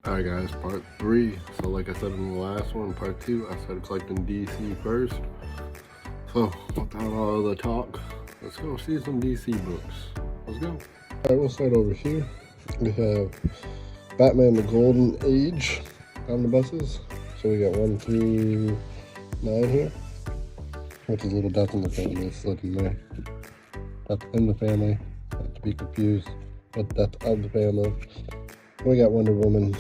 Alright guys, part 3. So like I said in the last one, part 2, I started collecting DC first. So without all the talk, let's go see some DC books. Let's go. Alright, we'll start over here. We have Batman the Golden Age omnibuses. So we got 1 through 9 here, which is a little Death in the Family slip in there. Death in the Family, not to be confused with Death of the Family. We got Wonder Woman,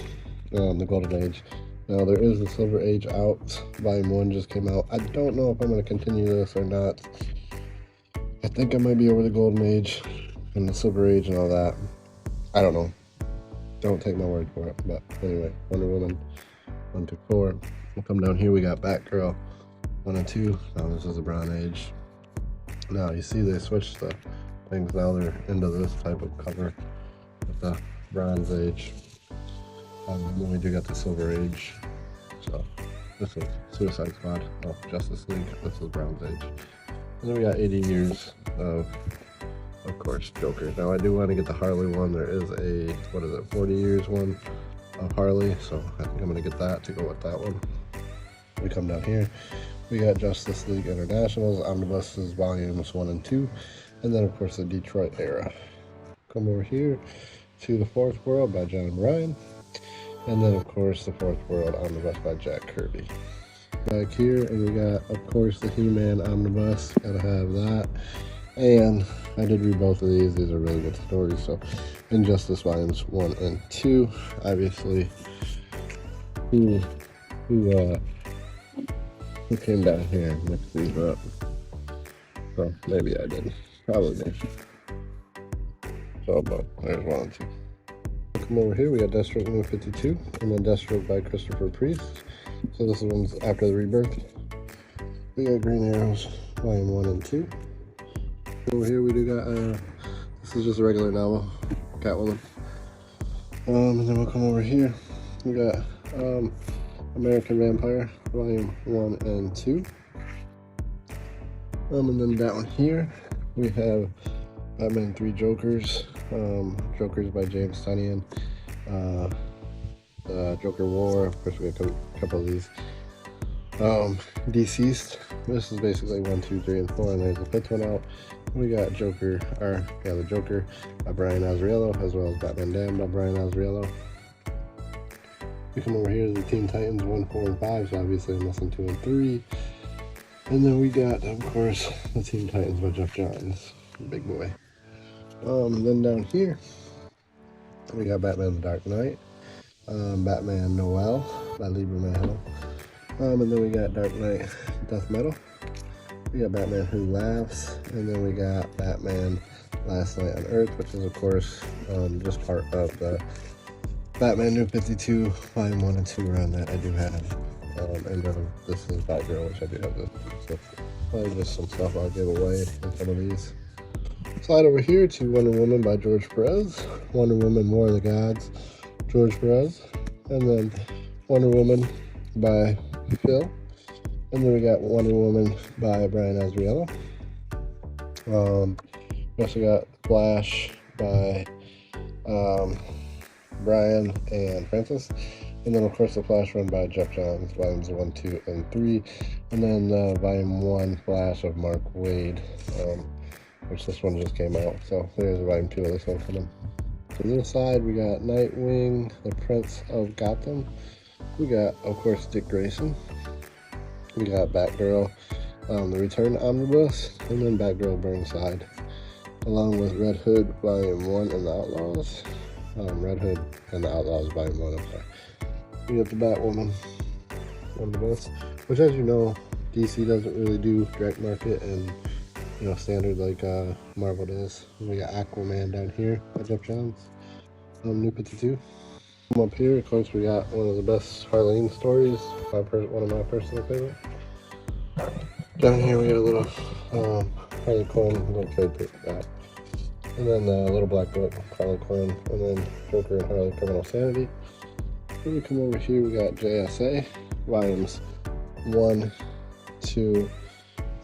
the Golden Age. Now there is the Silver Age out. Volume 1 just came out. I don't know if I'm going to continue this or not. I think I might be over the Golden Age and the Silver Age and all that. I don't know. Don't take my word for it. But anyway, Wonder Woman 1 through 4. We'll come down here. We got Batgirl 1 and 2. Now this is the Bronze Age. Now you see they switched the things. Now they're into this type of cover with the Bronze Age. Then we do got the Silver Age. So this is Suicide Squad. Oh, Justice League. This is Bronze Age. And then we got 80 years of course, Joker. Now I do want to get the Harley one. There is a 40 years one of Harley. So I think I'm gonna get that to go with that one. We come down here. We got Justice League Internationals, Omnibuses Volumes 1 and 2. And then of course the Detroit era. Come over here to the Fourth World by John Ryan. And then, of course, the Fourth World Omnibus by Jack Kirby. Back here, and we got, of course, the He-Man Omnibus. Gotta have that. And I did read both of these. These are really good stories. So, Injustice Volumes 1 and 2. Obviously, who came down here and mixed these up? So, maybe I did. Probably me. So, but there's 1 and 2. Come over here, we got Deathstroke New 52, and then Deathstroke by Christopher Priest. So this one's after the rebirth. We got Green Arrows, Volume 1 and 2. Over here we do got, this is just a regular novel, Catwoman. And then we'll come over here, we got American Vampire, Volume 1 and 2. And then down here, we have Batman 3 Jokers, Jokers by James Tynion, Joker War, of course we got a couple of these, Deceased, this is basically 1, 2, 3, and 4, and there's the 5th one out. We got the Joker by Brian Azzarello, as well as Batman Damned by Brian Azzarello. We come over here to the Teen Titans 1, 4, and 5, so obviously I'm missing 2 and 3. And then we got, of course, the Teen Titans by Jeff Johns, big boy. Then down here, we got Batman The Dark Knight, Batman Noel by Lee Bermejo, and then we got Dark Knight Death Metal, we got Batman Who Laughs, and then we got Batman Last Night on Earth, which is of course just part of the Batman New 52 Volume 1 and 2 run that I do have, and then this is Batgirl, which I do have this, so probably just some stuff I'll give away in some of these. Slide over here to Wonder Woman by George Perez, Wonder Woman War of the Gods, George Perez, and then Wonder Woman by Phil, and then we got Wonder Woman by Brian Azzarello. We also got Flash by Brian and Francis, and then of course the Flash run by Jeff Johns, Volumes 1, 2, and 3, and then Volume 1 Flash of Mark Waid, which this one just came out, so there's Volume 2 of this one coming. To the other side, we got Nightwing, the Prince of Gotham. We got, of course, Dick Grayson. We got Batgirl, the Return Omnibus, and then Batgirl Burnside, along with Red Hood, Volume 1, and the Outlaws. Red Hood and the Outlaws, Volume 1, I'm sorry. We got the Batwoman Omnibus, which, as you know, DC doesn't really do direct market and standard like Marvel does. We got Aquaman down here by Jeff Johns, New 52. Come up here, of course, we got one of the best Harleen stories, one of my personal favorites. Down here we got a little Harley Quinn, little trade paper back. And then a little black book, Harley Quinn, and then Joker and Harley Criminal Sanity. Then we come over here, we got JSA, Volumes 1, 2,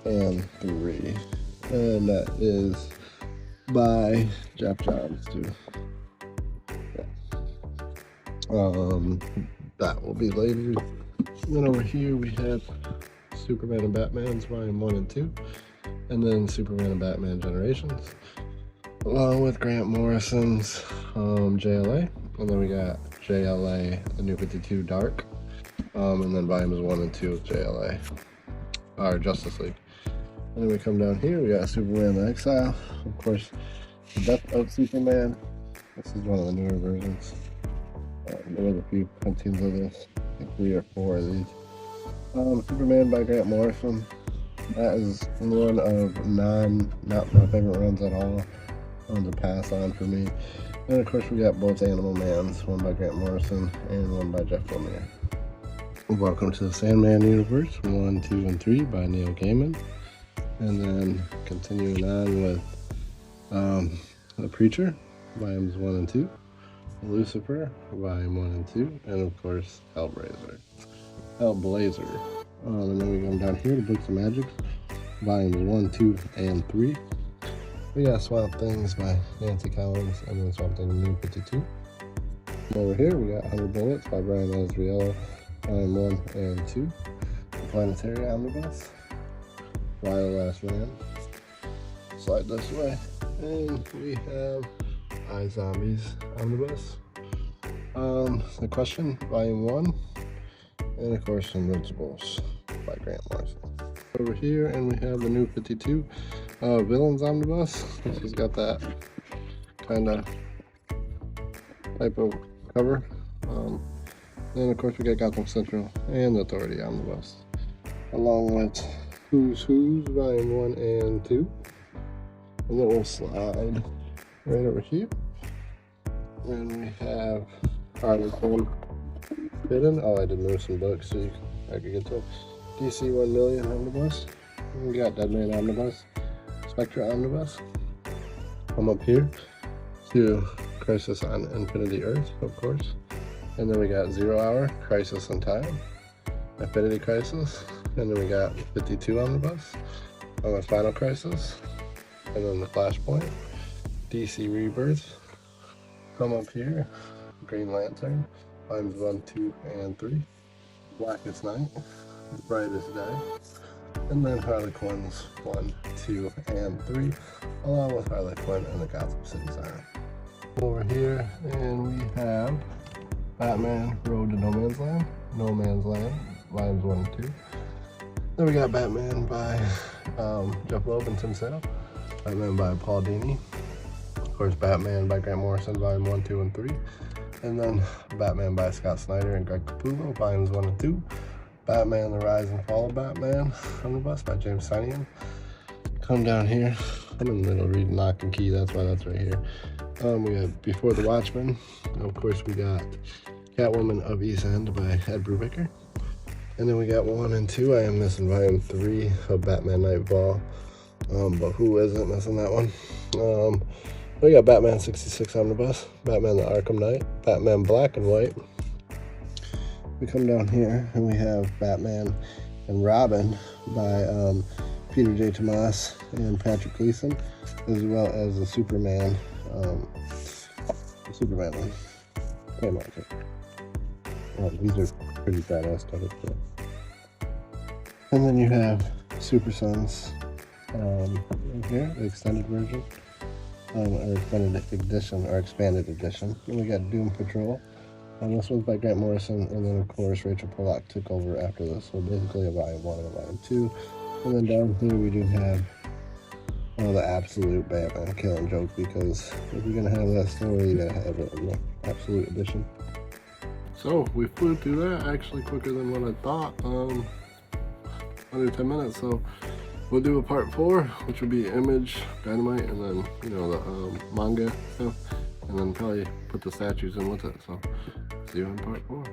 and 3. And that is by Jeff Johns too. Yeah. That will be later. And then over here we have Superman and Batman's Volume 1 and 2, and then Superman and Batman Generations, along with Grant Morrison's JLA, and then we got JLA, the New 52 Dark, and then Volumes 1 and 2 of JLA, or Justice League. And then we come down here, we got Superman the Exile, of course, The Death of Superman. This is one of the newer versions. There was a few printings of this, I think 3 or 4 of these. Superman by Grant Morrison. That is one of not my favorite runs at all. One's a pass on for me. And of course we got both Animal Mans, one by Grant Morrison and one by Jeff Lemire. Welcome to the Sandman universe, 1, 2, and 3 by Neil Gaiman. And then continuing on with The Preacher, volumes 1 and 2. Lucifer, volume 1 and 2, and of course Hellblazer. And then we come down here to Books of Magic, volumes 1, 2, and 3. We got Swamp Things by Nancy Collins, and then Swamp Thing New 52. Over here we got 100 Bullets by Brian Azzarello, volume 1 and 2. The Planetary Omnibus, Why the Last Man. Slide this way, and we have iZombies Omnibus, The Question, Volume 1, and of course Invincibles by Grant Morrison. Over here, and we have the New 52 Villains Omnibus. This has got that kind of type of cover. Then of course we got Gotham Central and the Authority Omnibus, along with Who's Volume 1 and 2. And then we'll slide right over here, and we have Harley Quinn Hidden. Oh, I did move some books so I could get to it. DC 1 Million Omnibus. We got Deadman Omnibus, Spectra Omnibus. Come up here to Crisis on Infinity Earth, of course. And then we got 0 Hour, Crisis on Time, Infinity Crisis. And then we got 52 Omnibus, Final Crisis. And then the Flashpoint, DC Rebirth. Come up here, Green Lantern, volumes 1, 2, and 3. Blackest Night, Brightest Day. And then Harley Quinn's 1, 2, and 3, along with Harley Quinn and the Gotham City Siren. Over here, and we have Batman Road to No Man's Land, volumes 1 and 2. Then we got Batman by Jeff Loeb and Tim Sale. Batman by Paul Dini. Of course, Batman by Grant Morrison, volume 1, 2, and 3. And then Batman by Scott Snyder and Greg Capullo, volumes 1 and 2. Batman, The Rise and Fall of Batman, Omnibus by James Tynion. Come down here. I'm in the middle reading Lock and Key, that's why that's right here. We have Before the Watchmen. Of course, we got Catwoman of East End by Ed Brubaker. And then we got 1 and 2. I am missing volume 3 of Batman Nightfall. But who isn't missing that one? We got Batman 66 Omnibus, Batman the Arkham Knight, Batman Black and White. We come down here and we have Batman and Robin by Peter J. Tomas and Patrick Gleason, as well as the Superman one. Came out here. These are pretty badass stuff. And then you have Super Sons here, the extended version, or extended edition, or expanded edition. And we got Doom Patrol. This one's by Grant Morrison, and then of course Rachel Pollack took over after this. So basically a volume 1 and a volume 2. And then down here we do have the absolute Batman Killing Joke, because if you're gonna have that story, you gotta have it in the absolute edition. So we flew through that actually quicker than what I thought. Under 10 minutes. So we'll do a part 4, which will be Image, Dynamite, and then the manga stuff, and then probably put the statues in with it. So see you in part 4.